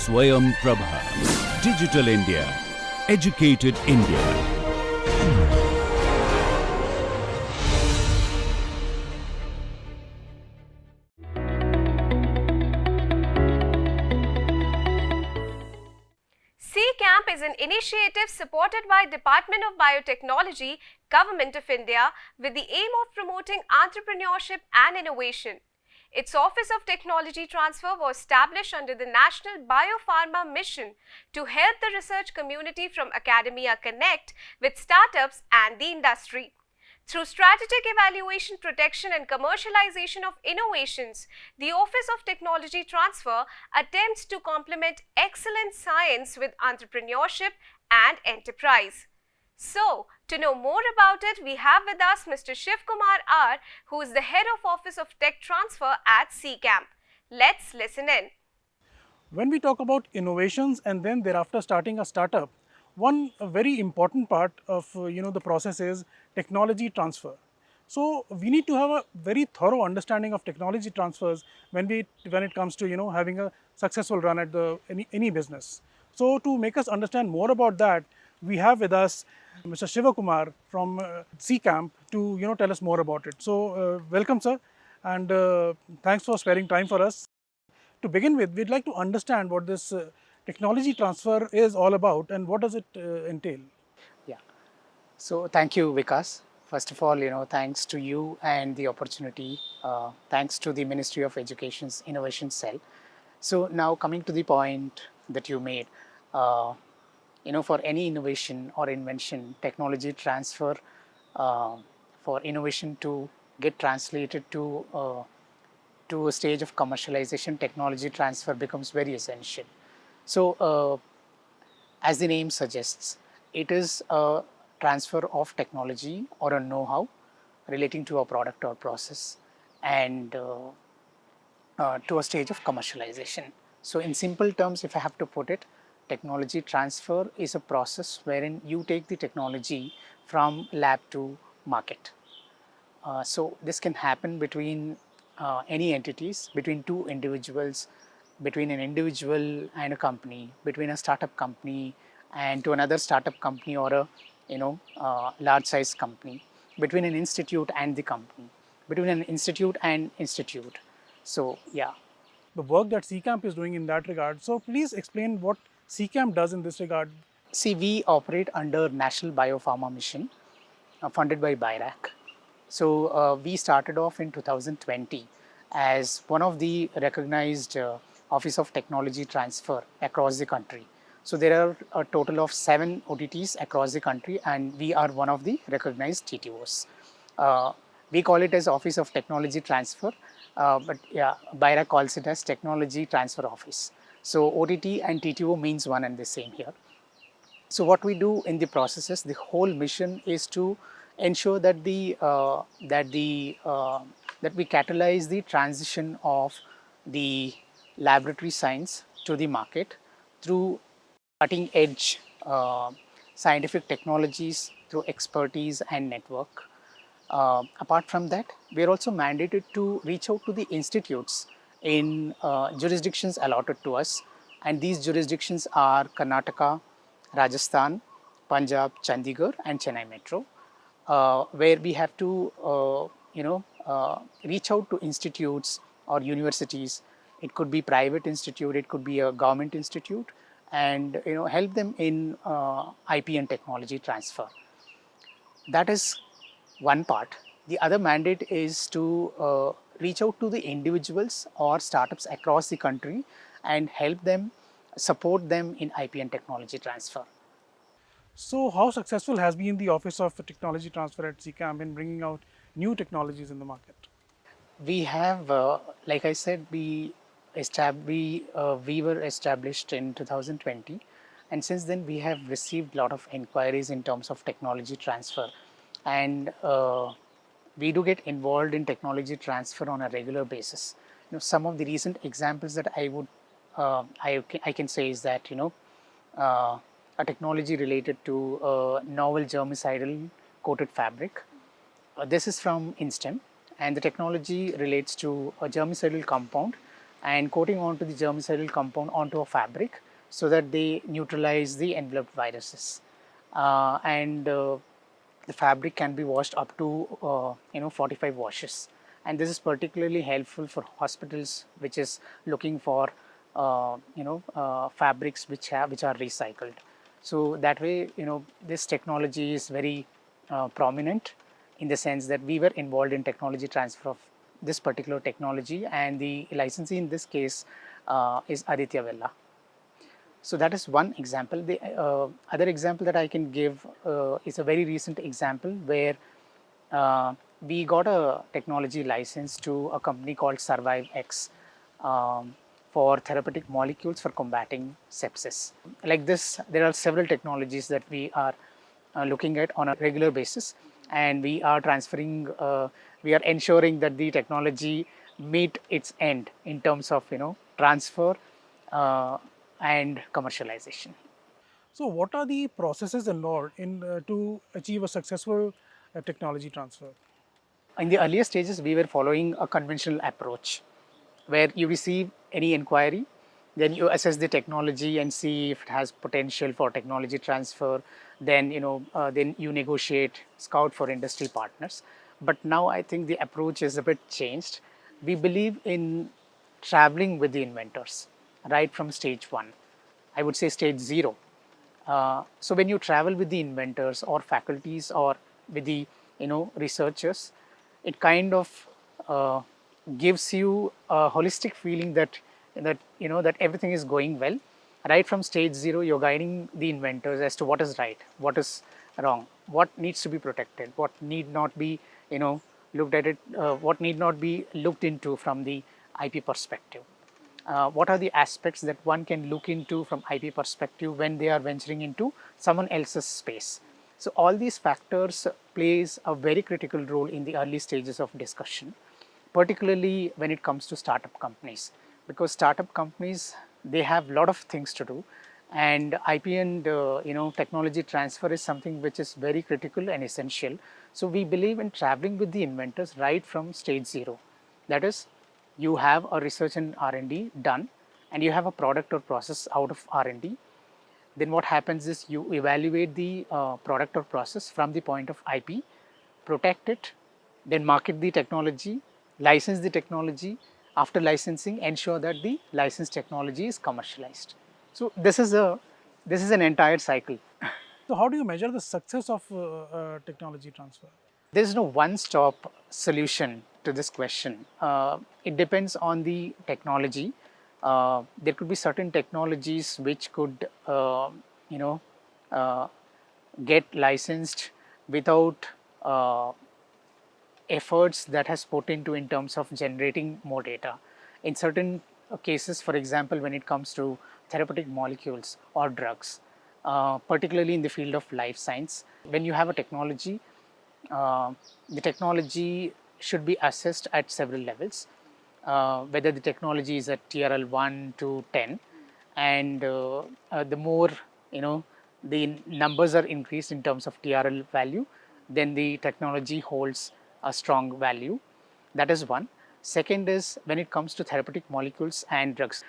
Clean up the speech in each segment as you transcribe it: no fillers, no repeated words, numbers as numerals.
Swayam Prabha. Digital India. Educated India. C-Camp is an initiative supported by Department of Biotechnology, Government of India, with the aim of promoting entrepreneurship and innovation. Its Office of Technology Transfer was established under the National Biopharma Mission to help the research community from academia connect with startups and the industry. Through strategic evaluation, protection and commercialization of innovations, the Office of Technology Transfer attempts to complement excellent science with entrepreneurship and enterprise. So, to know more about it, we have with us Mr. Shiv Kumar R, who is the Head of Office of Tech Transfer at C-Camp. Let's listen in. When we talk about innovations and then thereafter starting a startup, one very important part of the process is technology transfer. So we need to have a very thorough understanding of technology transfers when it comes to having a successful run at any business. So to make us understand more about that, we have with us Mr. Shivakumar from C-Camp to tell us more about it. So welcome, sir, and thanks for sparing time for us. To begin with, we'd like to understand what this technology transfer is all about and what does it entail? Yeah. So thank you, Vikas. First of all, thanks to you and the opportunity. Thanks to the Ministry of Education's Innovation Cell. So now coming to the point that you made, for any innovation or invention, technology transfer for innovation to get translated to a stage of commercialization, technology transfer becomes very essential. So, as the name suggests, it is a transfer of technology or a know-how relating to a product or process and to a stage of commercialization. So, in simple terms, if I have to put it, technology transfer is a process wherein you take the technology from lab to market. So, this can happen between any entities, between two individuals, between an individual and a company, between a startup company and to another startup company or a large size company, between an institute and the company, between an institute and institute. So yeah. The work that C-Camp is doing in that regard. So please explain what C-Camp does in this regard. See, we operate under National Biopharma Mission funded by BIRAC. So we started off in 2020 as one of the recognized Office of Technology Transfer across the country. So there are a total of 7 OTTs across the country and we are one of the recognized TTOs. We call it as Office of Technology Transfer, but yeah, BIRAC calls it as Technology Transfer Office. So OTT and TTO means one and the same here. So what we do in the process is the whole mission is to ensure that that we catalyze the transition of the laboratory science to the market through cutting edge scientific technologies, through expertise and network. Apart from that, we are also mandated to reach out to the institutes in jurisdictions allotted to us, and these jurisdictions are Karnataka, Rajasthan, Punjab, Chandigarh and Chennai Metro, where we have to reach out to institutes or universities. It could be private institute, it could be a government institute, and help them in IP and technology transfer. That is one part. The other mandate is to reach out to the individuals or startups across the country and help them, support them in IP and technology transfer. So how successful has been the Office of Technology Transfer at C-Camp in bringing out new technologies in the market? We have, like I said, we were established in 2020, and since then we have received a lot of inquiries in terms of technology transfer, and we do get involved in technology transfer on a regular basis. Some of the recent examples that I can say is that a technology related to novel germicidal coated fabric. This is from INSTEM, and the technology relates to a germicidal compound and coating onto the germicidal compound onto a fabric so that they neutralize the enveloped viruses. And the fabric can be washed up to 45 washes, and this is particularly helpful for hospitals which is looking for fabrics which are recycled. So that way, this technology is very prominent in the sense that we were involved in technology transfer of this particular technology, and the licensee in this case is Aditya Vella. So that is one example. The other example that I can give is a very recent example where we got a technology license to a company called SurviveX for therapeutic molecules for combating sepsis. Like this, there are several technologies that we are looking at on a regular basis, and we are transferring, we are ensuring that the technology meet its end in terms of transfer and commercialization. So, what are the processes involved in to achieve a successful technology transfer? In the earlier stages, we were following a conventional approach where you receive any inquiry, then you assess the technology and see if it has potential for technology transfer. Then then you negotiate, scout for industry partners. But now I think the approach is a bit changed. We believe in traveling with the inventors right from stage one. I would say stage zero. So when you travel with the inventors or faculties or with the researchers, it kind of gives you a holistic feeling that that everything is going well. Right from stage zero, you're guiding the inventors as to what is right, what is wrong, what needs to be protected, what need not be looked at it, what need not be looked into from the IP perspective. What are the aspects that one can look into from IP perspective when they are venturing into someone else's space. So all these factors plays a very critical role in the early stages of discussion, particularly when it comes to startup companies, because startup companies, they have a lot of things to do, and IP and technology transfer is something which is very critical and essential. So we believe in traveling with the inventors right from stage zero. That is, you have a research and R&D done, and you have a product or process out of R&D. Then what happens is you evaluate the product or process from the point of IP, protect it, then market the technology, license the technology. After licensing, ensure that the licensed technology is commercialized. So this is an entire cycle. So, how do you measure the success of technology transfer? There is no one-stop solution to this question. It depends on the technology. There could be certain technologies which could, get licensed without efforts that has put into in terms of generating more data. In certain cases, for example, when it comes to therapeutic molecules or drugs, particularly in the field of life science, when you have a technology, the technology should be assessed at several levels, whether the technology is at TRL 1 to 10, and the more the numbers are increased in terms of TRL value, then the technology holds a strong value. That is one. Second is, when it comes to therapeutic molecules and drugs,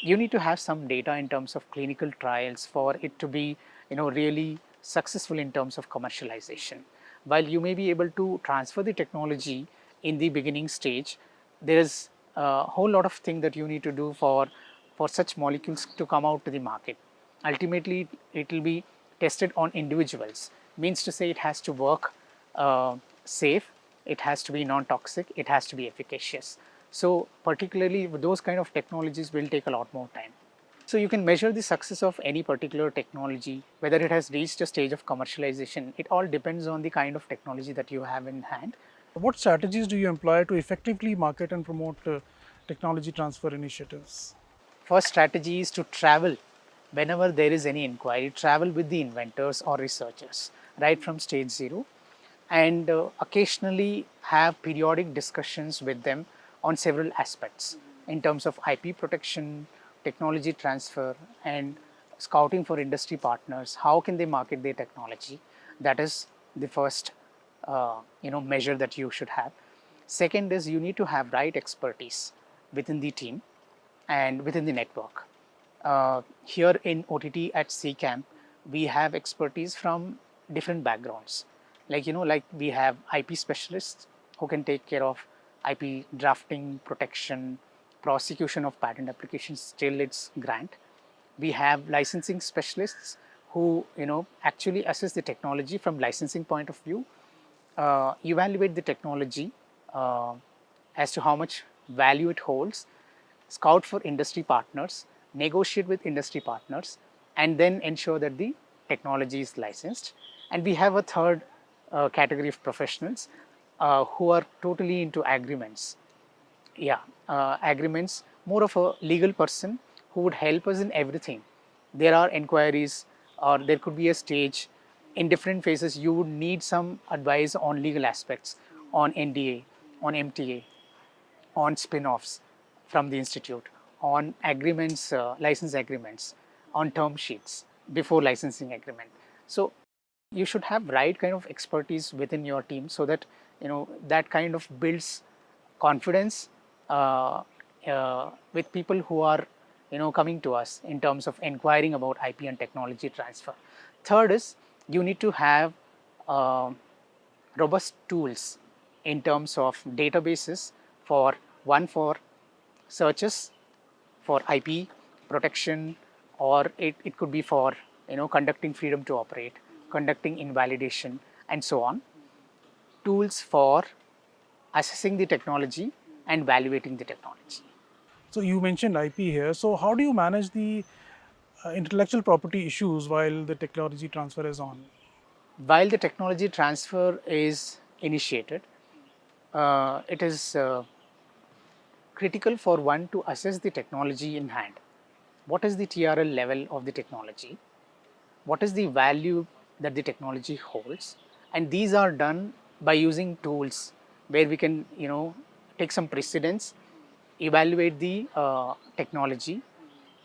you need to have some data in terms of clinical trials for it to be really successful in terms of commercialization. While you may be able to transfer the technology in the beginning stage, there is a whole lot of things that you need to do for such molecules to come out to the market. Ultimately, it will be tested on individuals. Means to say, it has to work safe, it has to be non-toxic, it has to be efficacious. So particularly with those kind of technologies will take a lot more time. So you can measure the success of any particular technology, whether it has reached a stage of commercialization. It all depends on the kind of technology that you have in hand. What strategies do you employ to effectively market and promote technology transfer initiatives? First strategy is to travel whenever there is any inquiry, travel with the inventors or researchers right from stage zero, and occasionally have periodic discussions with them on several aspects in terms of IP protection, technology transfer, and scouting for industry partners. How can they market their technology? That is the first measure that you should have. Second is, you need to have right expertise within the team. and within the network. Here in OTT at CCamp, we have expertise from different backgrounds. Like, like we have IP specialists who can take care of IP drafting, protection, prosecution of patent applications till its grant. We have licensing specialists who, actually assess the technology from licensing point of view, evaluate the technology as to how much value it holds, scout for industry partners, negotiate with industry partners, and then ensure that the technology is licensed. And we have a third category of professionals who are totally into agreements. Agreements, more of a legal person who would help us in everything. There are inquiries, or there could be a stage. In different phases, you would need some advice on legal aspects, on NDA, on MTA, on spin-offs from the institute, on agreements, license agreements, on term sheets before licensing agreement. So you should have right kind of expertise within your team, so that that kind of builds confidence with people who are coming to us in terms of inquiring about IP and technology transfer. Third is, you need to have robust tools in terms of databases for searches for IP protection, or it could be for conducting freedom to operate, conducting invalidation, and so on. Tools for assessing the technology and evaluating the technology. So you mentioned IP here. So how do you manage the intellectual property issues while the technology transfer is on? While the technology transfer is initiated, it is critical for one to assess the technology in hand. What is the TRL level of the technology? What is the value that the technology holds? And these are done by using tools where we can take some precedence, evaluate the technology.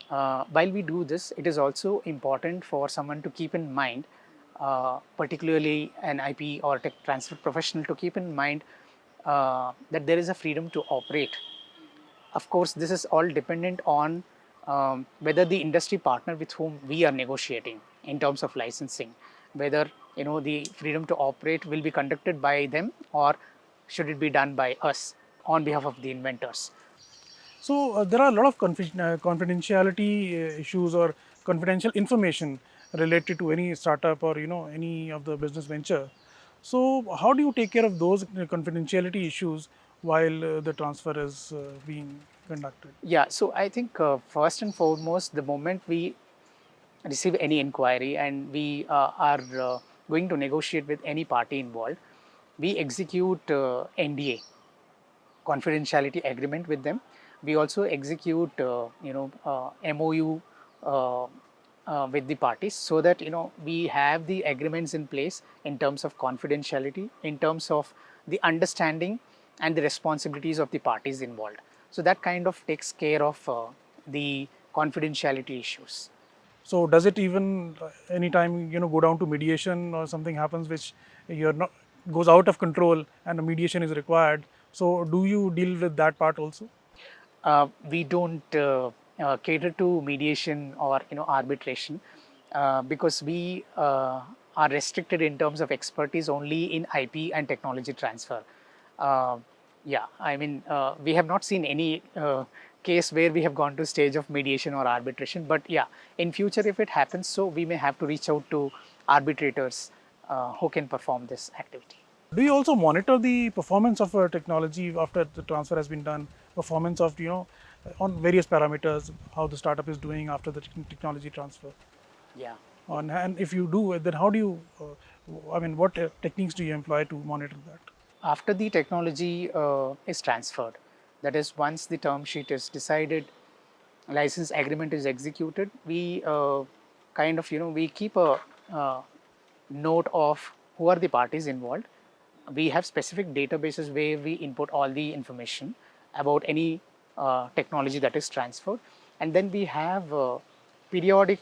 While we do this, it is also important for someone to keep in mind, particularly an IP or tech transfer professional, to keep in mind that there is a freedom to operate. Of course, this is all dependent on whether the industry partner with whom we are negotiating in terms of licensing, whether the freedom to operate will be conducted by them, or should it be done by us on behalf of the inventors. So there are a lot of confidentiality issues or confidential information related to any startup or any of the business venture. So how do you take care of those confidentiality issues while the transfer is being conducted? Yeah, so I think first and foremost, the moment we receive any inquiry and we are going to negotiate with any party involved, we execute NDA, confidentiality agreement, with them. We also execute MOU with the parties, so that we have the agreements in place in terms of confidentiality, in terms of the understanding and the responsibilities of the parties involved. So that kind of takes care of the confidentiality issues. So does it even anytime go down to mediation, or something happens which you're not goes out of control and a mediation is required? So do you deal with that part also? We don't cater to mediation or arbitration, because we are restricted in terms of expertise only in IP and technology transfer. We have not seen any case where we have gone to stage of mediation or arbitration, but yeah, in future if it happens, so we may have to reach out to arbitrators who can perform this activity. Do you also monitor the performance of a technology after the transfer has been done? Performance of on various parameters, how the startup is doing after the technology transfer. Yeah. And if you do, then how do you? What techniques do you employ to monitor that? After the technology is transferred, that is, once the term sheet is decided, license agreement is executed, we we keep a note of who are the parties involved. We have specific databases where we input all the information about any technology that is transferred, and then we have periodic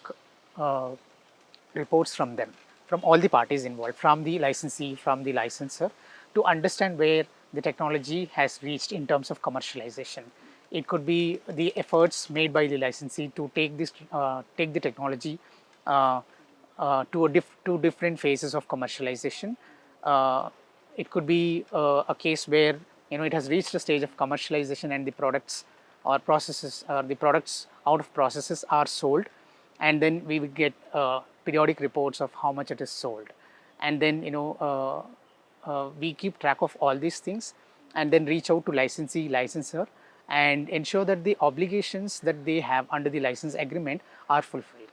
reports from them, from all the parties involved, from the licensee, from the licenser, to understand where the technology has reached in terms of commercialization, It could be the efforts made by the licensee to take take the technology to different phases of commercialization. Uh, it could be a case where it has reached a stage of commercialization and the products or processes the products out of processes are sold, and then we will get periodic reports of how much it is sold, and then we keep track of all these things and then reach out to licensor and ensure that the obligations that they have under the license agreement are fulfilled.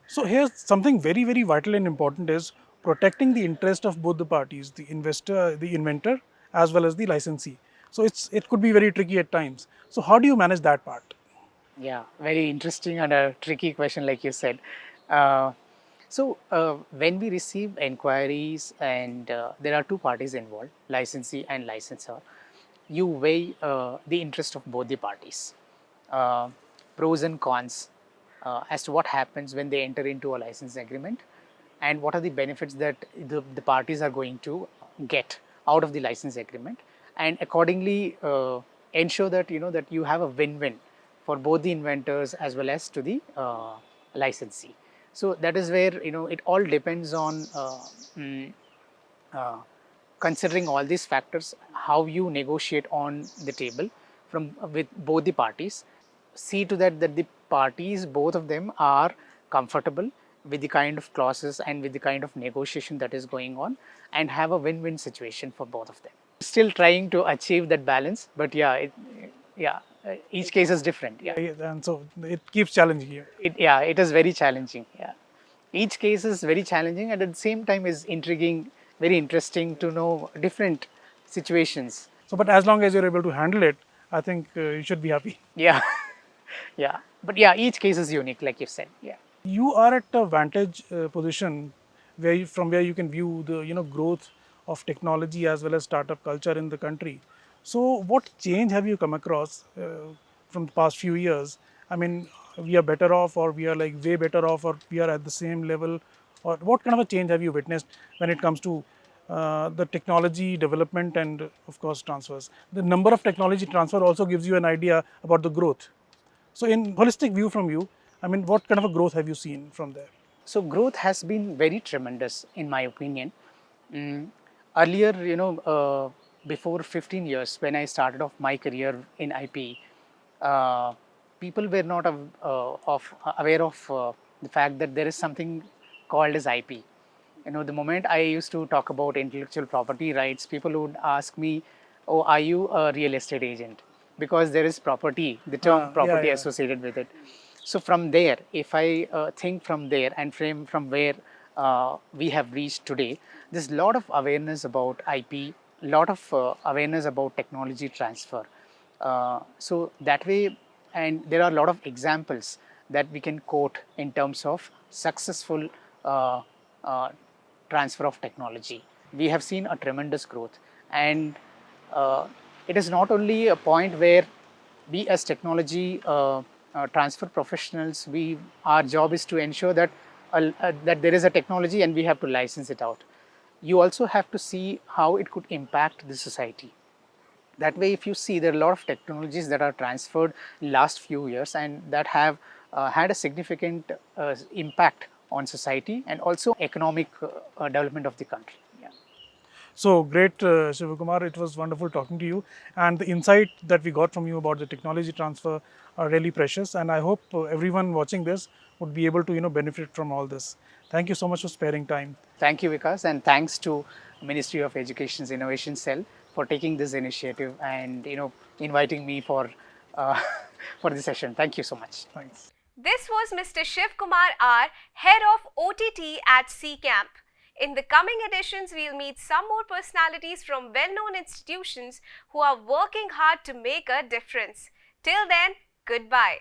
So here's something very, very vital and important is protecting the interest of both the parties, the investor, the inventor, as well as the licensee. So it could be very tricky at times. So how do you manage that part? Yeah, very interesting and a tricky question, like you said. Uh, when we receive inquiries and there are two parties involved, licensee and licensor, you weigh the interest of both the parties, uh, pros and cons as to what happens when they enter into a license agreement, and what are the benefits that the parties are going to get out of the license agreement, and accordingly ensure that that you have a win-win for both the inventors as well as to the licensee. So that is where it all depends on uh, considering all these factors, how you negotiate on the table from with both the parties. See to that the parties, both of them, are comfortable with the kind of clauses and with the kind of negotiation that is going on, and have a win-win situation for both of them. Still trying to achieve that balance, but each case is different. Yeah, And so it keeps challenging you. it is very challenging. Yeah, each case is very challenging, and at the same time is intriguing, very interesting to know different situations. So, but as long as you're able to handle it, I think you should be happy. Yeah, yeah, but yeah, each case is unique, like you said. Yeah. You are at a vantage position from where you can view the growth of technology as well as startup culture in the country. So, what change have you come across from the past few years? I mean, we are better off, or we are like way better off, or we are at the same level, or what kind of a change have you witnessed when it comes to the technology development and of course transfers? The number of technology transfer also gives you an idea about the growth. So, in holistic view from you, I mean, what kind of a growth have you seen from there? So growth has been very tremendous, in my opinion. Mm, Earlier, before 15 years, when I started off my career in IP, people were not aware of the fact that there is something called as IP. The moment I used to talk about intellectual property rights, people would ask me, "Oh, are you a real estate agent?" Because there is property, the term Yeah, property yeah. associated with it. So from there, if I think from there and frame from where we have reached today, there's a lot of awareness about IP, lot of awareness about technology transfer. So that way, and there are a lot of examples that we can quote in terms of successful uh, transfer of technology. We have seen a tremendous growth, and it is not only a point where we as technology transfer professionals, our job is to ensure that that there is a technology and we have to license it out. You also have to see how it could impact the society. That way, if you see, there are a lot of technologies that are transferred in last few years and that have had a significant impact on society and also economic development of the country. Yeah. So great, Shivakumar. It was wonderful talking to you, and the insight that we got from you about the technology transfer are really precious. And I hope everyone watching this would be able to benefit from all this. Thank you so much for sparing time. Thank you, Vikas, and thanks to Ministry of Education's Innovation Cell for taking this initiative and inviting me for for the session. Thank you so much. Thanks. This was Mr. Shiv Kumar R, Head of OTT at CCamp. In the coming editions, we'll meet some more personalities from well-known institutions who are working hard to make a difference. Till then, goodbye.